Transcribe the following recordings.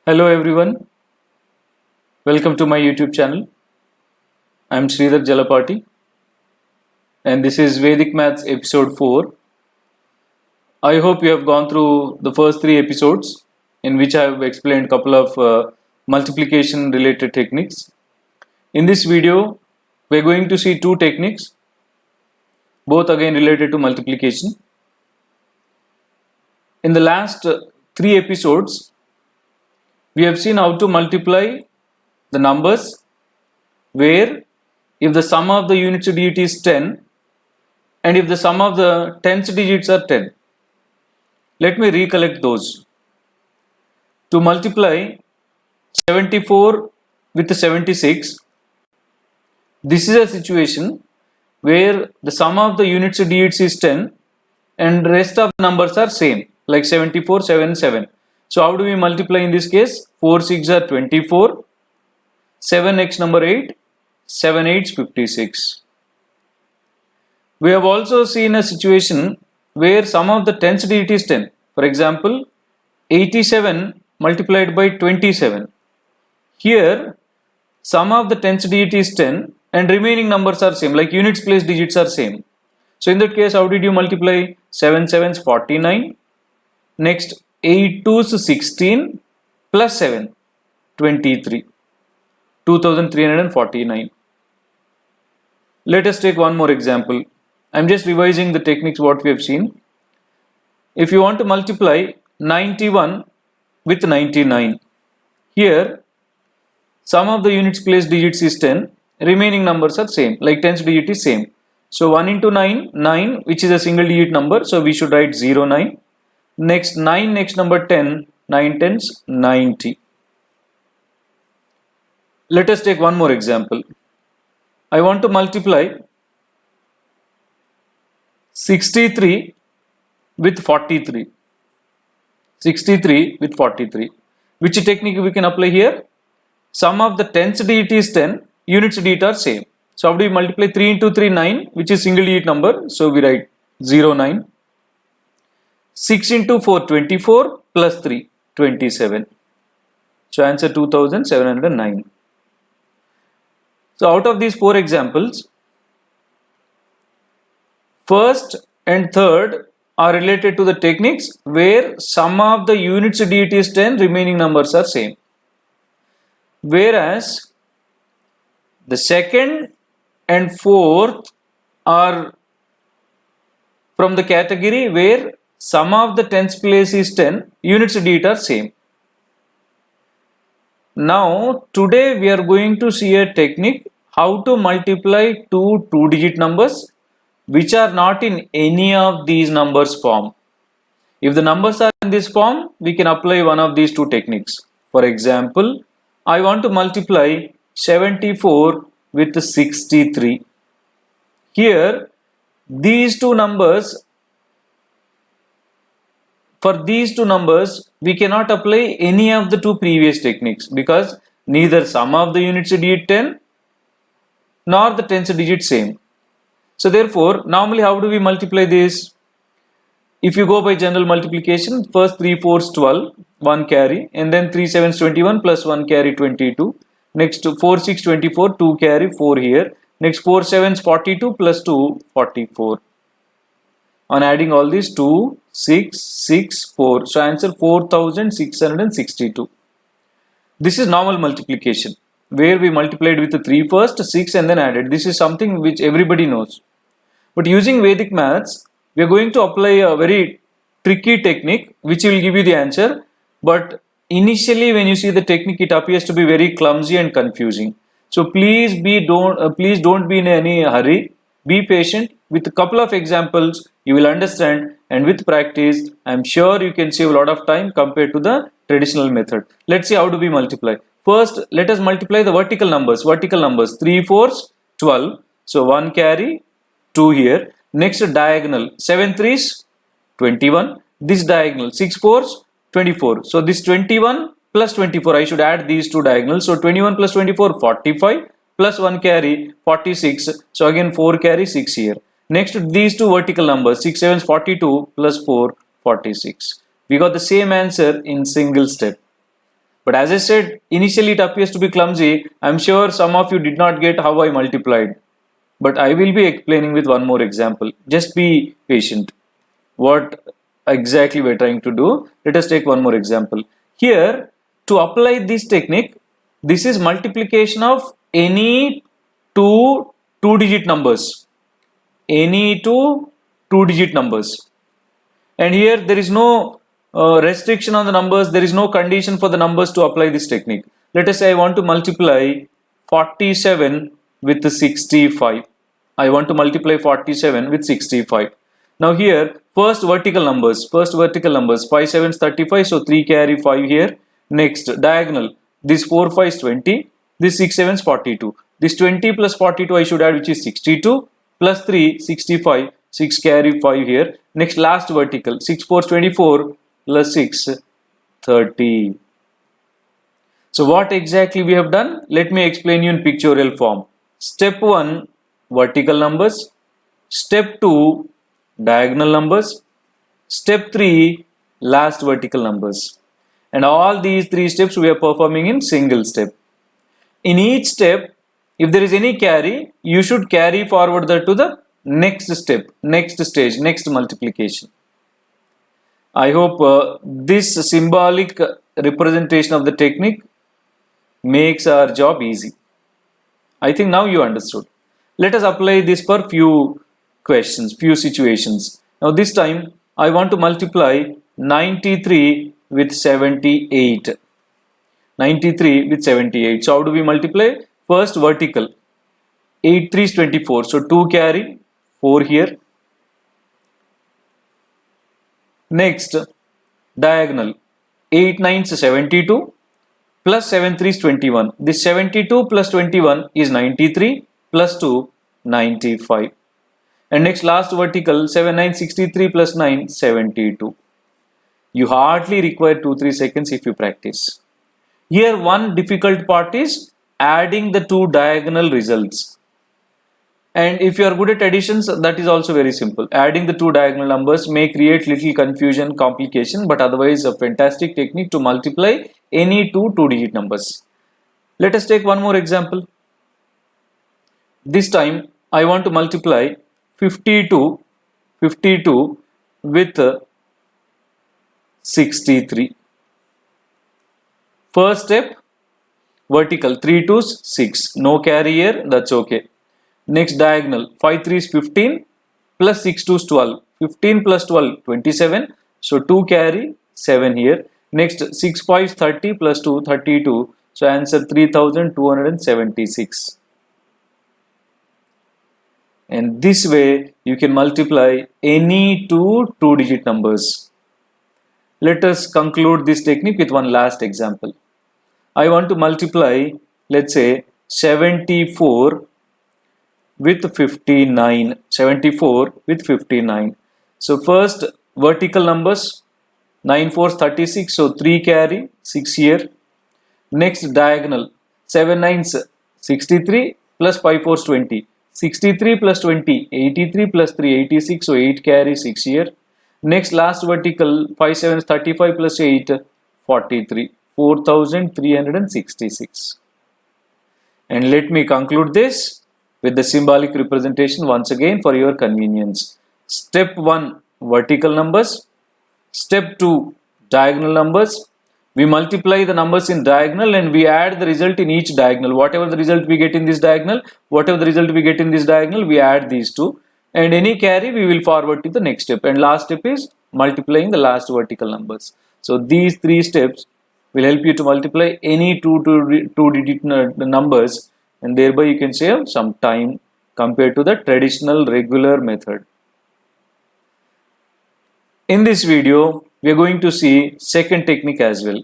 Hello everyone, welcome to my YouTube channel. I am Sridhar Jalapati and this is Vedic Maths episode 4. I hope you have gone through the first 3 episodes in which I have explained a couple of multiplication related techniques. In this video, we are going to see 2 techniques, both again related to multiplication. In the last 3 episodes, we have seen how to multiply the numbers where if the sum of the units digit is 10 and if the sum of the tens digits are 10. Let me recollect those. To multiply 74 with 76, this is a situation where the sum of the units digits is 10 and rest of the numbers are same, like 74, 7, 7. So how do we multiply in this case? 4 6 are 24, 7x number 8, 7 8 56. We have also seen a situation where sum of the tens digit is 10. For example, 87 multiplied by 27. Here, sum of the tens digit is 10 and remaining numbers are same, like units place digits are same. So in that case, how did you multiply? 7 7s 49. Next, 8 2s 16 plus 7, 23. 2349. Let us take one more example. I am just revising the techniques what we have seen. If you want to multiply 91 with 99, here sum of the units place digits is 10, remaining numbers are same, like tens digit is same. So 1 into 9, 9, which is a single digit number, so we should write 0 9. Next 9, next number 10, 9 tens 90. Let us take one more example. I want to multiply 63 with 43. 63 with 43. Which technique we can apply here? Sum of the tens digit is 10, units digit are same. So how do we multiply? 3 into 3, 9, which is single digit number. So we write 0 9. 6 into 4, 24 plus 3, 27. So answer 2709. So out of these 4 examples, first and third are related to the techniques where sum of the units digit is 10, remaining numbers are same. Whereas the second and fourth are from the category where sum of the tens place is 10, units digit are same. Now today we are going to see a technique how to multiply two 2-digit numbers which are not in any of these numbers form. If the numbers are in this form, we can apply one of these 2 techniques. For example, I want to multiply 74 with 63. Here, these 2 numbers, for these 2 numbers, we cannot apply any of the 2 previous techniques because neither sum of the units digit 10 nor the tens digit same. So therefore, normally how do we multiply this? If you go by general multiplication, first 3 4s 12, 1 carry, and then 3 7s 21 plus 1 carry 22. Next 4 6 24, 2 carry, 4 here. Next 4 7s 42 plus 2, 44. On adding all these 2, 6, 6, 4. So answer 4662. This is normal multiplication where we multiplied with the 3 first, 6 and then added. This is something which everybody knows. But using Vedic maths, we are going to apply a very tricky technique which will give you the answer. But initially when you see the technique, it appears to be very clumsy and confusing. So please don't be in any hurry. Be patient. With a couple of examples, you will understand, and with practice, I am sure you can save a lot of time compared to the traditional method. Let's see how do we multiply. First, let us multiply the vertical numbers. 3 4s 12. So 1 carry, 2 here. Next diagonal, 7 3s 21. This diagonal, 6 4s 24. So this 21 plus 24, I should add these 2 diagonals. So 21 plus 24, 45 plus 1 carry, 46. So again 4 carry, 6 here. Next these 2 vertical numbers, 6 7s 42 plus 4, 46. We got the same answer in single step. But as I said, initially it appears to be clumsy. I'm sure some of you did not get how I multiplied. But I will be explaining with one more example. Just be patient. What exactly we're trying to do? Let us take one more example. Here, to apply this technique, this is multiplication of any two-digit numbers. Any two-digit numbers. And here there is no restriction on the numbers. There is no condition for the numbers to apply this technique. Let us say I want to multiply 47 with 65. I want to multiply 47 with 65. Now here, first vertical numbers, 5 7s 35, so 3 carry 5 here. Next, diagonal, this 4 5 is 20, this 6 7 is 42. This 20 plus 42 I should add, which is 62, plus 3, 65, 6 carry 5 here. Next, last vertical, 6 4 is 24, plus 6, 30. So what exactly we have done? Let me explain you in pictorial form. Step 1, vertical numbers. Step 2, diagonal numbers. Step 3, last vertical numbers. And all these 3 steps we are performing in single step. In each step, if there is any carry, you should carry forward that to the next step, next stage, next multiplication. I hope this symbolic representation of the technique makes our job easy. I think now you understood. Let us apply this for few questions, few situations. Now this time I want to multiply 93 with 78. 93 with 78. So how do we multiply? First vertical. 8 3 is 24. So 2 carry, 4 here. Next, diagonal. 8 9 is 72. Plus 7 3 is 21. This 72 plus 21 is 93. Plus 2, 95. And next, last vertical, 7 9 63 plus 9, 72. You hardly require 2-3 seconds if you practice. Here one difficult part is adding the two diagonal results. And if you are good at additions, that is also very simple. Adding the two diagonal numbers may create little confusion, complication, but otherwise a fantastic technique to multiply any two-digit numbers. Let us take one more example. This time I want to multiply 52 with 63. First step, vertical, 3 2s 6, no carry here, that's okay. Next, diagonal, 5 3 is 15 plus 6 2 is 12. 15 plus 12, 27. So 2 carry, 7 here. Next, 6 5 is 30 plus 2, 32. So answer 3276. And this way you can multiply any two-digit numbers. Let us conclude this technique with one last example. I want to multiply, let's say, 74 with 59. 74 with 59. So first vertical numbers, 9 4 is 36, so 3 carry, 6 here. Next, diagonal, 7 9 is 63 plus 5 4 is 20. 63 plus 20, 83 plus 3, 86, so 8 carry, 6 here. Next, last vertical, 5 7 is 35 plus 8, 43, 4366. And let me conclude this with the symbolic representation once again for your convenience. Step 1, vertical numbers. Step 2, diagonal numbers. We multiply the numbers in diagonal and we add the result in each diagonal. Whatever the result we get in this diagonal, we add these two. And any carry we will forward to the next step. And last step is multiplying the last vertical numbers. So these 3 steps will help you to multiply any two-digit numbers, and thereby you can save some time compared to the traditional regular method. In this video, we are going to see second technique as well,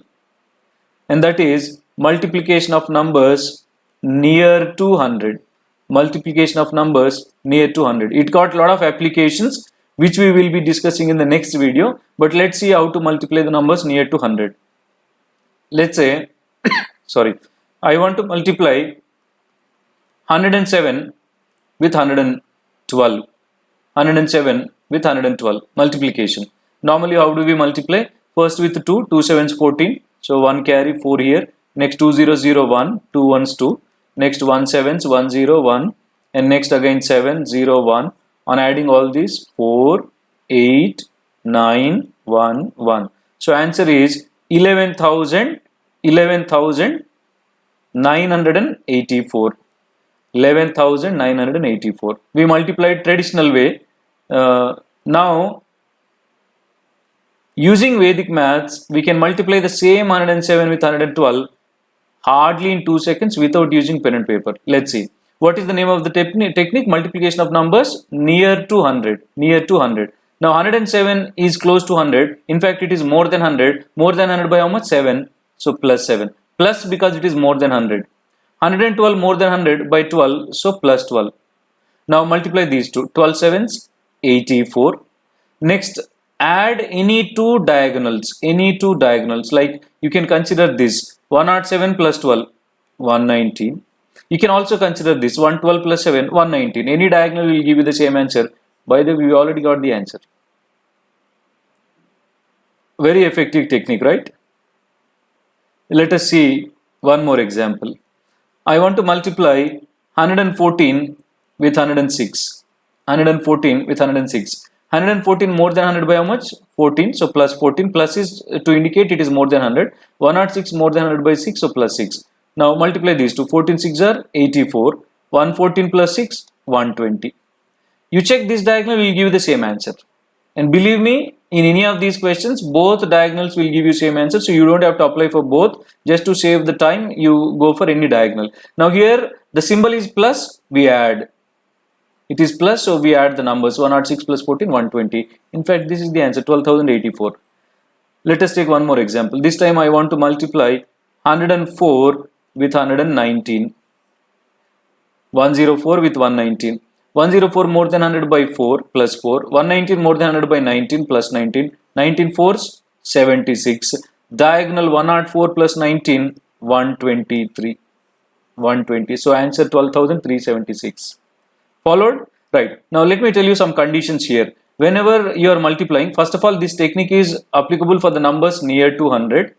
and that is multiplication of numbers near 200. Multiplication of numbers near 200. It got a lot of applications which we will be discussing in the next video, but let's see how to multiply the numbers near 200. Let's say, I want to multiply 107 with 112. 107 with 112. Multiplication. Normally, how do we multiply? First with 2, 2 7s 14. So 1 carry 4 here. Next 2 0 0 1, 2 ones 2. Next 1 sevens 1 0 1, and next again 7 0 1. On adding all these 4 8 9 1 1. So answer is 11,984. 11,984. We multiplied traditional way. Now using Vedic maths, we can multiply the same 107 with 112 hardly in 2 seconds without using pen and paper. Let's see. What is the name of the technique? Multiplication of numbers near to 100. Near to 100. Now 107 is close to 100. In fact, it is more than 100. More than 100 by how much? 7. So plus 7. Plus because it is more than 100. 112 more than 100 by 12. So plus 12. Now multiply these two. 12 sevens, 84. Next, add any two diagonals. Any two diagonals. Like you can consider this. 107 plus 12, 119. You can also consider this 112 plus 7, 119. Any diagonal will give you the same answer. By the way, we already got the answer. Very effective technique, right? Let us see one more example. I want to multiply 114 with 106. 114 with 106. 114 more than 100 by how much? 14. So plus 14. Plus is to indicate it is more than 100. 106 more than 100 by 6. So plus 6. Now multiply these two. 14 6 are 84. 114 plus 6, 120. You check this diagonal will give you the same answer. And believe me, in any of these questions, both diagonals will give you same answer. So you don't have to apply for both. Just to save the time, you go for any diagonal. Now here, the symbol is plus, we add. It is plus, so we add the numbers. 106 plus 14, 120. In fact, this is the answer, 12,084. Let us take one more example. This time I want to multiply 104 with 119. 104 with 119. 104 more than 100 by 4 plus 4. 119 more than 100 by 19 plus 19. 19 4s, 76. Diagonal 104 plus 19, 123. 120. So answer 12,376. Followed? Right. Now let me tell you some conditions here. Whenever you are multiplying, first of all, this technique is applicable for the numbers near to 100.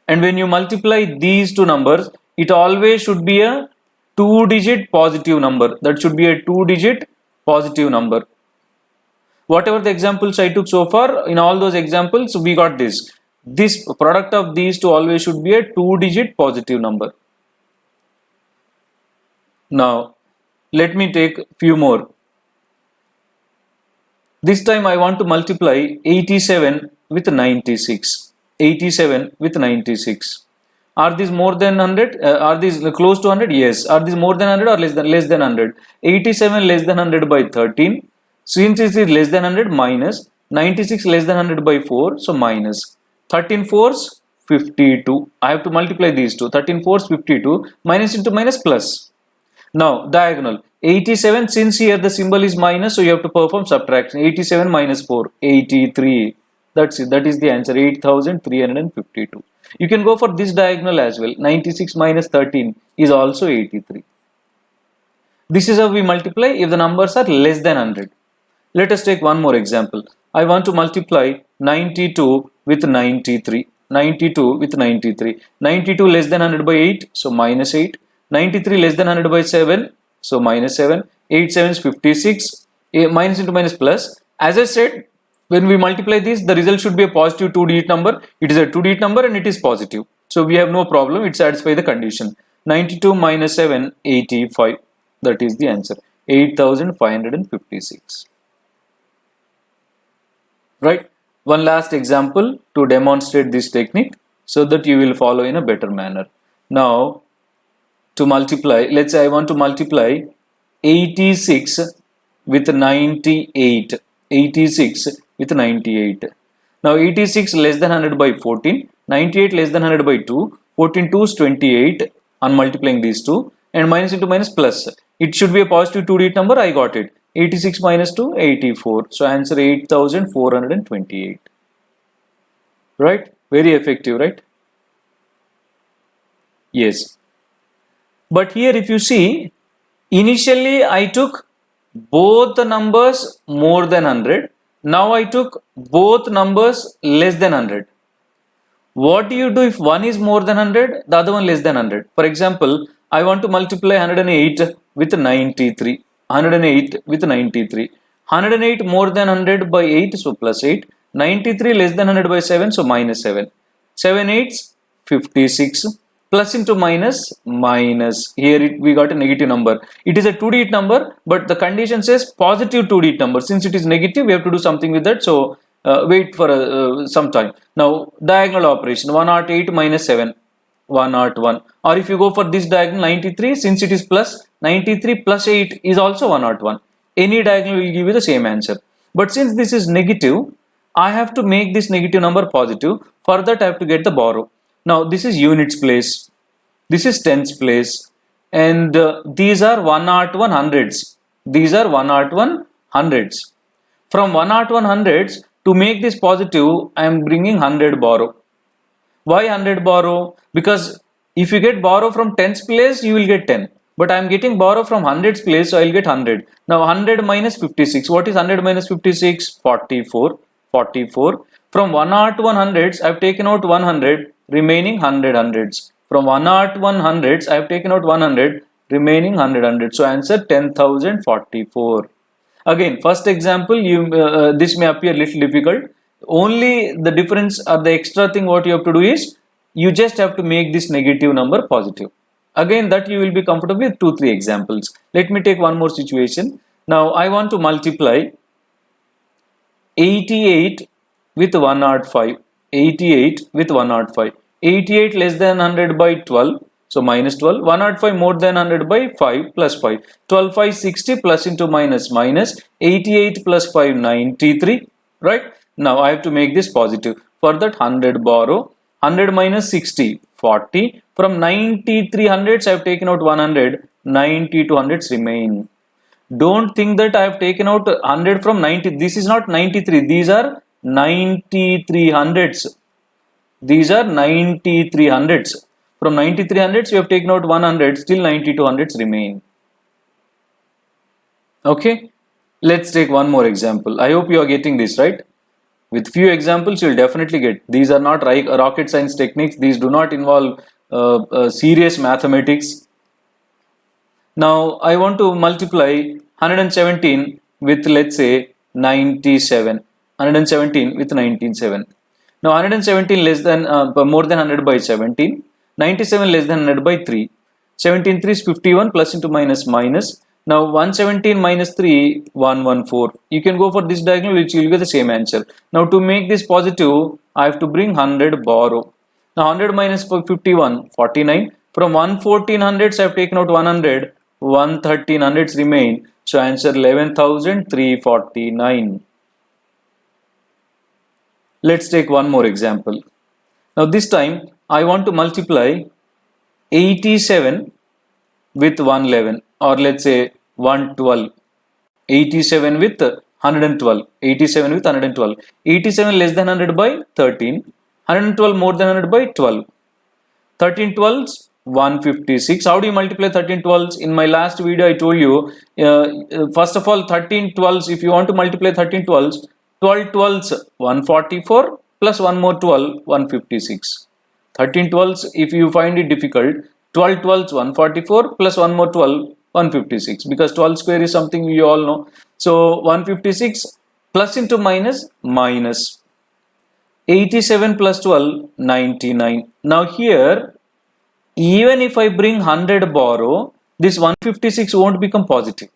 And when you multiply these two numbers, it always should be a 2-digit positive number. That should be a 2-digit positive number. Whatever the examples I took so far, in all those examples, we got this. This product of these two always should be a 2-digit positive number. Now, let me take few more. This time I want to multiply 87 with 96. 87 with 96. Are these more than 100? Are these close to 100? Yes. Are these more than 100 or less than 100? 87 less than 100 by 13. Since it is less than 100, minus. 96 less than 100 by 4, so minus. 13 4s, 52. I have to multiply these two. 13 4s, 52. Minus into minus plus. Now, diagonal. 87, since here the symbol is minus, so you have to perform subtraction. 87 minus 4, 83. That's it. That is the answer, 8,352. You can go for this diagonal as well. 96 minus 13 is also 83. This is how we multiply if the numbers are less than 100. Let us take one more example. I want to multiply 92 with 93. 92 with 93. 92 less than 100 by 8, so minus 8. 93 less than 100 by 7, so minus 7. 8 7 is 56. Minus into minus plus. As I said, when we multiply this, the result should be a positive 2-digit number. It is a 2-digit number and it is positive. So we have no problem. It satisfies the condition. 92 minus 7, 85. That is the answer. 8,556. Right. One last example to demonstrate this technique so that you will follow in a better manner. Now, to multiply, let's say I want to multiply 86 with 98. 86 with 98. Now 86 less than 100 by 14. 98 less than 100 by 2. 14 2 is 28 on multiplying these two. And minus into minus plus. It should be a positive 2-digit number. I got it. 86 minus 2, 84. So answer 8,428. Right? Very effective, right? Yes. But here if you see, initially I took both the numbers more than 100. Now I took both numbers less than 100. What do you do if one is more than 100, the other one less than 100? For example, I want to multiply 108 with 93. 108 with 93. 108 more than 100 by 8, so plus 8. 93 less than 100 by 7, so minus 7. 7 8s, 56. Plus into minus, minus. Here we got a negative number. It is a 2-digit number, but the condition says positive 2-digit number. Since it is negative, we have to do something with that. So wait for some time. Now diagonal operation, 108 minus 7, 101. Or if you go for this diagonal 93, since it is plus, 93 plus 8 is also 101. Any diagonal will give you the same answer. But since this is negative, I have to make this negative number positive. For that I have to get the borrow. Now this is units place, this is tens place, and these are 101 hundreds. These are 101 hundreds. From 101 hundreds, to make this positive, I am bringing 100 borrow. Why 100 borrow? Because if you get borrow from tens place, you will get 10. But I am getting borrow from hundreds place, so I will get 100. Now 100 minus 56. What is 100 minus 56? 44. 44. From 101 hundreds, I have taken out 100, remaining 100 hundreds. From 101 hundreds, I have taken out 100, remaining 100 hundreds. So answer 10,044. Again, first example, this may appear little difficult. Only the difference or the extra thing what you have to do is, you just have to make this negative number positive. Again, that you will be comfortable with 2-3 examples. Let me take one more situation. Now, I want to multiply 88 with 105. 88 with 105. 88 less than 100 by 12. So minus 12. 105 more than 100 by 5 plus 5. 12 5 60 plus into minus minus. 88 plus 5 93. Right? Now I have to make this positive. For that 100 borrow. 100 minus 60 40. From 93 hundreds I have taken out 100. 92 hundreds remain. Don't think that I have taken out 100 from 90. This is not 93. These are 93 hundreds. These are 93 hundreds. From 93 hundreds, we have taken out 100. Still 92 hundreds remain. Okay. Let's take one more example. I hope you are getting this right. With few examples, you will definitely get. These are not rocket science techniques. These do not involve serious mathematics. Now, I want to multiply 117 with, let's say, 97. 117 with 97. Now, 117 less than, more than 100 by 17. 97 less than 100 by 3. 17 3 is 51 plus into minus minus. Now, 117 minus 3, 114. You can go for this diagonal, which you will get the same answer. Now, to make this positive, I have to bring 100 borrow. Now, 100 minus 51, 49. From 114 hundreds, I have taken out 100. 113 hundreds remain. So, answer 11,349. Let's take one more example. Now, this time, I want to multiply 87 with 111, or let's say 112. 87 with 112. 87 with 112. 87 less than 100 by 13. 112 more than 100 by 12. 13 12s, 156. How do you multiply 13 12s? In my last video, I told you, first of all, 13 12s, if you want to multiply 13 12s, 12 12s, 144 plus one more 12, 156. 13 12s, if you find it difficult, 12 12s, 144 plus one more 12, 156, because 12 square is something you all know. So 156 plus into minus, minus. 87 plus 12, 99. Now here, even if I bring 100 borrow, this 156 won't become positive.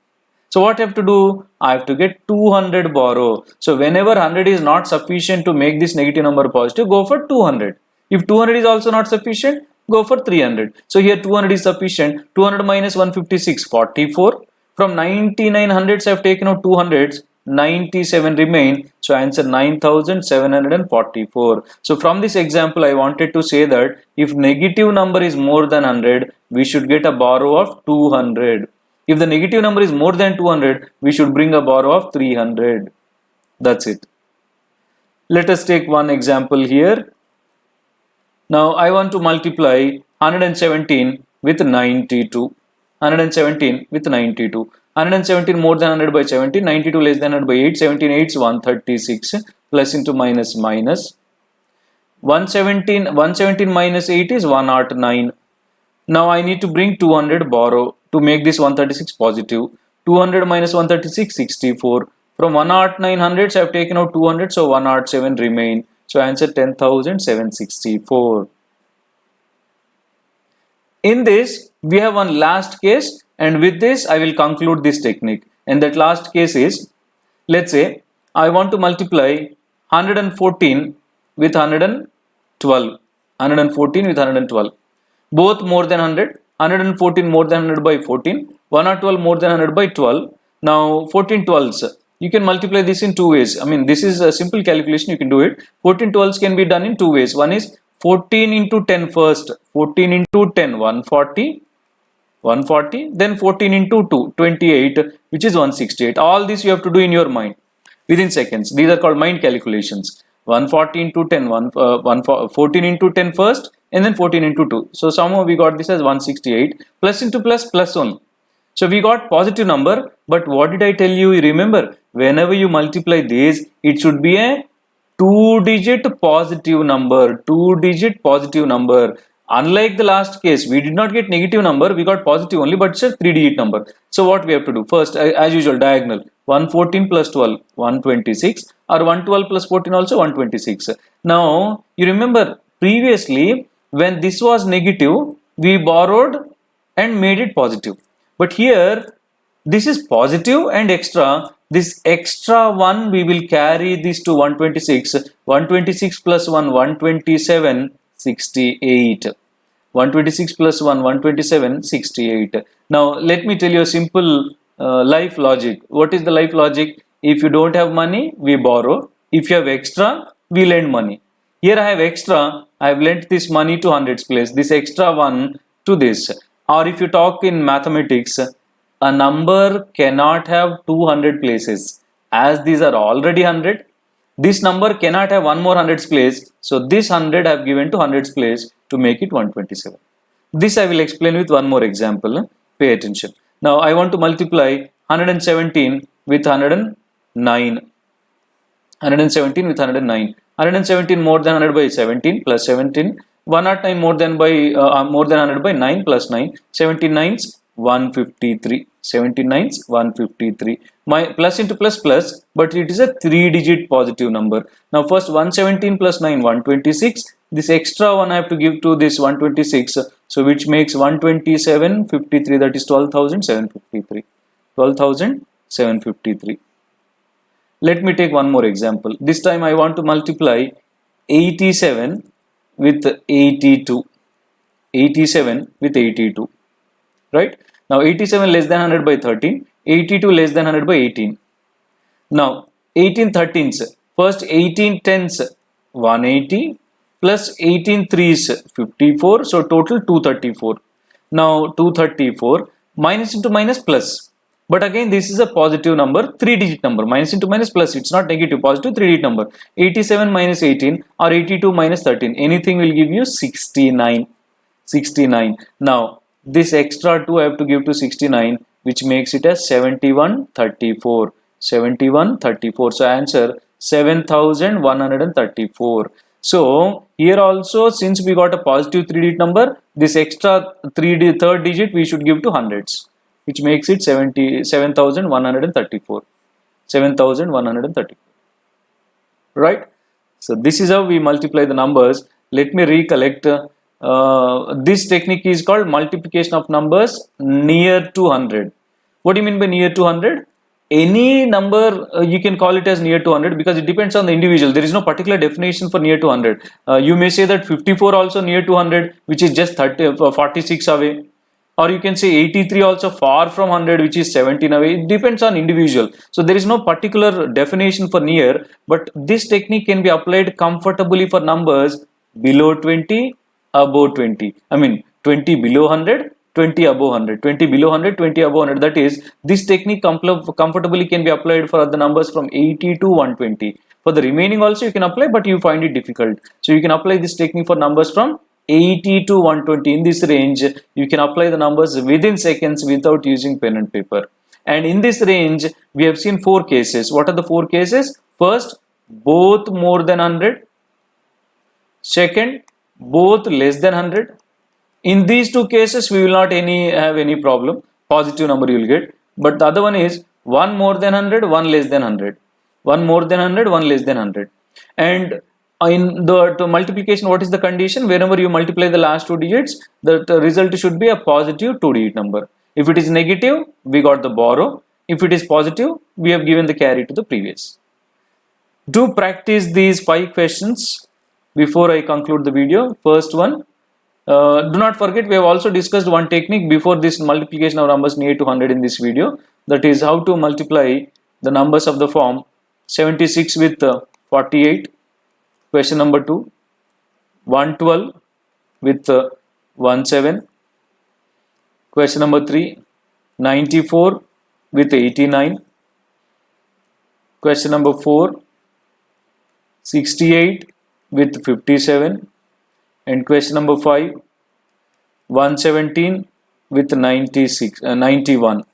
So what I have to do? I have to get 200 borrow. So whenever 100 is not sufficient to make this negative number positive, go for 200. If 200 is also not sufficient, go for 300. So here 200 is sufficient. 200 minus 156, 44. From 99 hundreds I have taken out 200s. 97 remain. So answer 9,744. So from this example, I wanted to say that if negative number is more than 100, we should get a borrow of 200. If the negative number is more than 200, we should bring a borrow of 300. That's it. Let us take one example here. Now I want to multiply 117 with 92. 117 with 92. 117 more than 100 by 17. 92 less than 100 by 8. 17 8 is 136 plus into minus minus. 117 minus 8 is 109. Now I need to bring 200 borrow to make this 136 positive. 200 minus 136, 64. From 109 hundreds I have taken out 200, so 107 remain. So answer 10,764. In this, we have one last case, and with this I will conclude this technique. And that last case is, let's say I want to multiply 114 with 112. 114 with 112. Both more than 100. 114 more than 100 by 14. 112 more than 100 by 12. Now 14 12s. You can multiply this in two ways. I mean, this is a simple calculation. You can do it. 14 12s can be done in two ways. One is 14 into 10 first. 14 into 10, 140. 140. Then 14 into 2, 28, which is 168. All this you have to do in your mind within seconds. These are called mind calculations. 140 into 10, 14 into 10 first, and then 14 into 2. So somehow we got this as 168. Plus into plus, plus only. So we got positive number, but what did I tell you? You remember, whenever you multiply this, it should be a 2-digit positive number. 2-digit positive number. Unlike the last case, we did not get negative number, we got positive only, but it's a 3-digit number. So what we have to do? First, as usual, diagonal. 114 plus 12, 126, or 112 plus 14 also 126. Now, you remember previously, when this was negative, we borrowed and made it positive. But here, this is positive and extra. This extra one, we will carry this to 126. 126 plus 1, 127, 68. 126 plus 1, 127, 68. Now, let me tell you a simple life logic. What is the life logic? If you don't have money, we borrow. If you have extra, we lend money. Here I have extra, I have lent this money to hundreds place, this extra one to this. Or if you talk in mathematics, a number cannot have 200 places. As these are already 100, this number cannot have one more hundreds place. So this 100 I have given to hundreds place to make it 127. This I will explain with one more example. Pay attention. Now I want to multiply 117 with 109. 117 with 109. 117 more than 100 by 17 plus 17. 109 more than 100 by 9 plus 9. 79's 153. 79's 153. My plus into plus plus, but it is a 3-digit positive number. Now first 117 plus 9, 126. This extra one I have to give to this 126. So which makes 127.53, that is 12,753. 12,753. Let me take one more example. This time I want to multiply 87 with 82. 87 with 82. Right? Now 87 less than 100 by 13. 82 less than 100 by 18. Now 18 13s. First 18 10s 180 plus 18 3s 54. So total 234. Now 234 minus into minus plus. But again, this is a positive number, 3-digit number. Minus into minus plus, it's not negative, positive 3-digit number. 87 minus 18 or 82 minus 13. Anything will give you 69. 69. Now, this extra 2 I have to give to 69, which makes it as 7134. 7134. So answer 7134. So here also, since we got a positive 3-digit number, this extra third digit we should give to hundreds, which makes it 7,134. 7,134. Right? So this is how we multiply the numbers. Let me recollect. This technique is called multiplication of numbers near to 100. What do you mean by near to 100? Any number you can call it as near to 100 because it depends on the individual. There is no particular definition for near to 100. You may say that 54 also near to 100, which is just 46 away. Or you can say 83 also far from 100, which is 17 away. It depends on individual. So there is no particular definition for near, but this technique can be applied comfortably for numbers below 20, above 20. I mean 20 below 100, 20 above 100. 20 below 100, 20 above 100. That is, this technique comfortably can be applied for the numbers from 80 to 120. For the remaining also you can apply, but you find it difficult. So you can apply this technique for numbers from 80 to 120. In this range, you can apply the numbers within seconds without using pen and paper. And in this range, we have seen 4 cases. What are the 4 cases? First, both more than 100. Second, both less than 100. In these two cases, we will not have any problem. Positive number you will get. But the other one is 1 more than 100, 1 less than 100. 1 more than 100, 1 less than 100. And in the multiplication, what is the condition? Whenever you multiply the last two digits, the result should be a positive two-digit number. If it is negative, we got the borrow. If it is positive, we have given the carry to the previous. Do practice these 5 questions before I conclude the video. First one, do not forget, we have also discussed one technique before this multiplication of numbers near to 100 in this video. That is how to multiply the numbers of the form 76 with 48. Question number 2, 112 with 17. Question number 3, 94 with 89. Question number 4, 68 with 57. And question number 5, 117 with 91.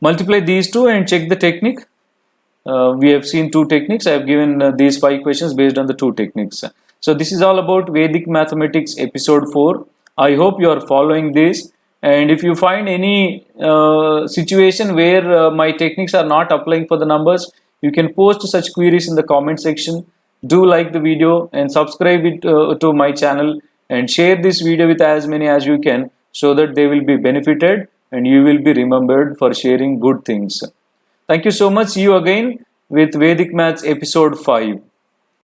Multiply these two and check the technique. We have seen 2 techniques. I have given these 5 questions based on the 2 techniques. So this is all about Vedic Mathematics episode 4. I hope you are following this. And if you find any situation where my techniques are not applying for the numbers, you can post such queries in the comment section. Do like the video and subscribe it to my channel, and share this video with as many as you can, so that they will be benefited and you will be remembered for sharing good things. Thank you so much. See you again with Vedic Maths episode 5.